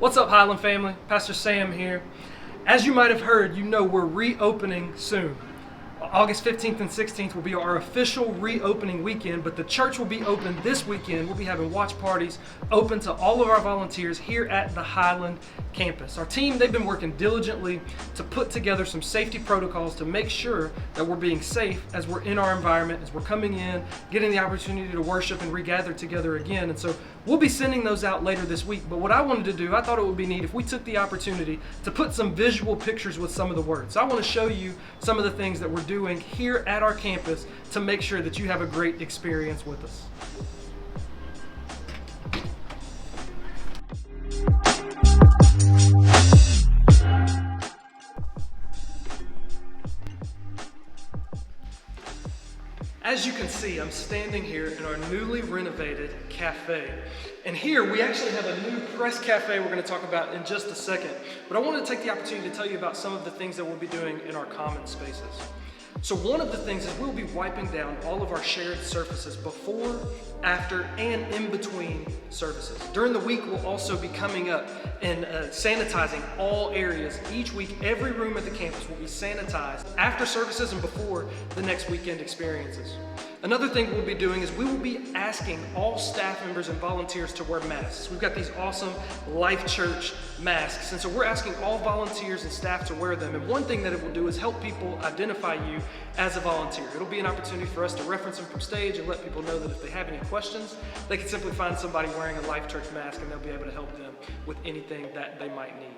What's up, Highland family? Pastor Sam here. As you might have heard, you know we're reopening soon. August 15th and 16th will be our official reopening weekend, but the church will be open this weekend. We'll be having watch parties open to all of our volunteers here at the Highland campus. Our team, they've been working diligently to put together some safety protocols to make sure that we're being safe as we're in our environment, as we're coming in, getting the opportunity to worship and regather together again. And so we'll be sending those out later this week. But what I wanted to do, I thought it would be neat if we took the opportunity to put some visual pictures with some of the words. So I want to show you some of the things that we're doing here at our campus to make sure that you have a great experience with us. As you can see, I'm standing here in our newly renovated cafe. And here we actually have a new press cafe we're going to talk about in just a second. But I want to take the opportunity to tell you about some of the things that we'll be doing in our common spaces. So one of the things is we'll be wiping down all of our shared surfaces before, after, and in between services. During the week, we'll also be coming up and sanitizing all areas. Each week, every room at the campus will be sanitized after services and before the next weekend experiences. Another thing we'll be doing is we will be asking all staff members and volunteers to wear masks. We've got these awesome Life Church masks, and so we're asking all volunteers and staff to wear them. And one thing that it will do is help people identify you as a volunteer. It'll be an opportunity for us to reference them from stage and let people know that if they have any questions, they can simply find somebody wearing a Life Church mask and they'll be able to help them with anything that they might need.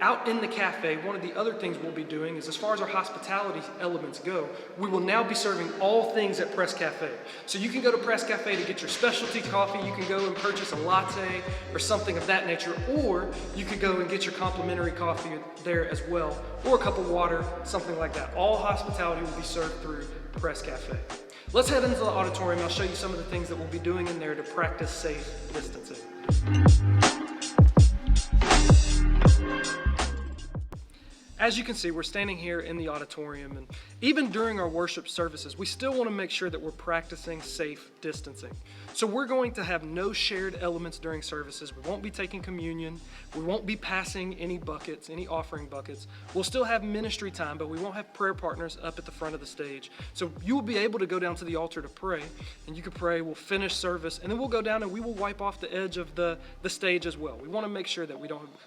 Out in the cafe, one of the other things we'll be doing is, as far as our hospitality elements go, we will now be serving all things at Press Cafe. So you can go to Press Cafe to get your specialty coffee, you can go and purchase a latte or something of that nature, or you could go and get your complimentary coffee there as well, or a cup of water, something like that. All hospitality will be served through Press Cafe. Let's head into the auditorium. I'll show you some of the things that we'll be doing in there to practice safe distancing. As you can see, we're standing here in the auditorium, and even during our worship services, we still want to make sure that we're practicing safe distancing. So we're going to have no shared elements during services. We won't be taking communion. We won't be passing any buckets, any offering buckets. We'll still have ministry time, but we won't have prayer partners up at the front of the stage. So you will be able to go down to the altar to pray, and you can pray. We'll finish service, and then we'll go down and we will wipe off the edge of the stage as well. We want to make sure that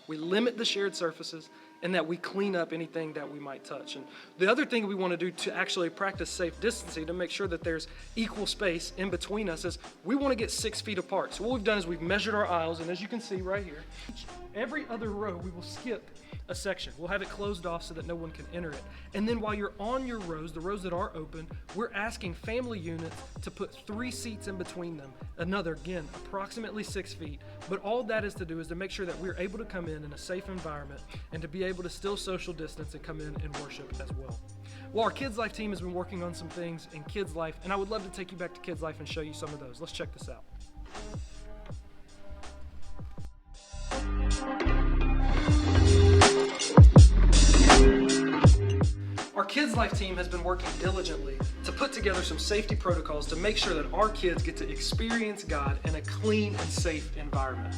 we limit the shared surfaces and that we clean up anything that we might touch. And the other thing we want to do to actually practice safe distancing, to make sure that there's equal space in between us, is we want to get 6 feet apart. So what we've done is we've measured our aisles, and as you can see right here, every other row we will skip a section. We'll have it closed off so that no one can enter it. And then while you're on your rows, the rows that are open, we're asking family units to put 3 seats in between them. Another, again, approximately 6 feet. But all that is to do is to make sure that we're able to come in a safe environment and to be able to still social distance and come in and worship as well. Well, our Kids Life team has been working on some things in Kids Life, and I would love to take you back to Kids Life and show you some of those. Let's check this out. Our Kids Life team has been working diligently to put together some safety protocols to make sure that our kids get to experience God in a clean and safe environment.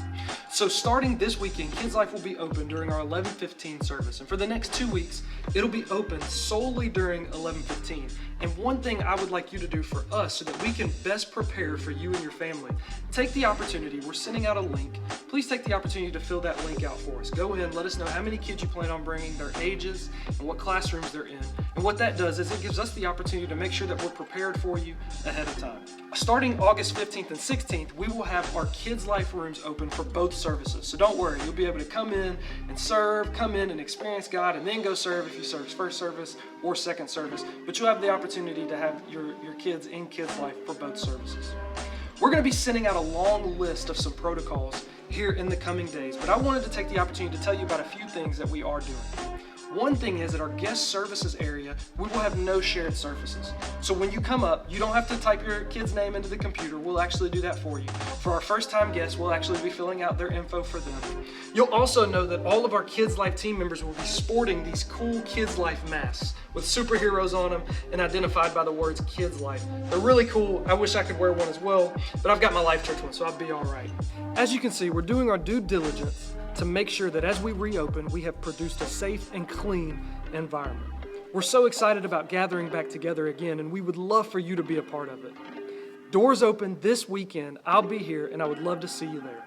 So starting this weekend, Kids Life will be open during our 11:15 service. And for the next 2 weeks, it'll be open solely during 11:15. And one thing I would like you to do for us so that we can best prepare for you and your family, take the opportunity, we're sending out a link. Please take the opportunity to fill that link out for us. Go in, let us know how many kids you plan on bringing, their ages, and what classrooms they're in. And what that does is it gives us the opportunity to make sure that we're prepared for you ahead of time. Starting August 15th and 16th, we will have our Kids Life rooms open for both services. So don't worry, you'll be able to come in and serve, come in and experience God, and then go serve if you serve first service or second service. But you'll have the opportunity to have your kids in Kids Life for both services. We're going to be sending out a long list of some protocols here in the coming days, but I wanted to take the opportunity to tell you about a few things that we are doing. One thing is, at our guest services area, we will have no shared surfaces. So when you come up, you don't have to type your kid's name into the computer. We'll actually do that for you. For our first-time guests, we'll actually be filling out their info for them. You'll also know that all of our Kids Life team members will be sporting these cool Kids Life masks with superheroes on them and identified by the words Kids Life. They're really cool. I wish I could wear one as well, but I've got my Life Church one, so I'll be all right. As you can see, we're doing our due diligence to make sure that as we reopen, we have produced a safe and clean environment. We're so excited about gathering back together again, and we would love for you to be a part of it. Doors open this weekend. I'll be here, and I would love to see you there.